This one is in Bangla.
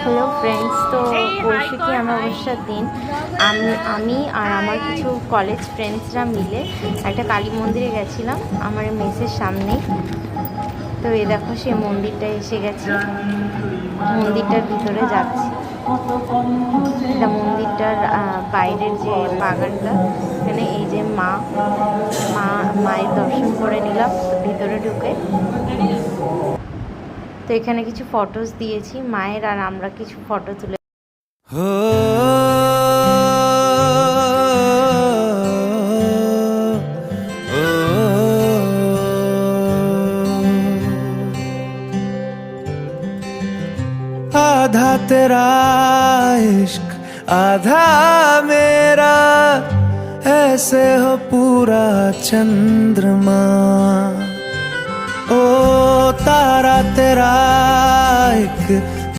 হ্যালো ফ্রেন্ডস, তো কৌশিকী অমাবস্যার দিন আমি আর আমার কিছু কলেজ ফ্রেন্ডসরা মিলে একটা কালী মন্দিরে গেছিলাম আমার মেসের সামনেই। তো এই দেখো সে মন্দিরটা এসে গেছি, মন্দিরটার ভিতরে যাচ্ছি। এটা মন্দিরটার বাইরের যে বাগানটা, এখানে এই যে মায়ের দর্শন করে নিলাম ভিতরে ঢুকে। তো এখানে কিছু ফটোস দিয়েছি মায়ের, আর আমরা কিছু ফটো তুলে। आधा तेरा इश्क आधा मेरा, ऐसे हो पूरा चंद्रमा। ओ तारा तेरा एक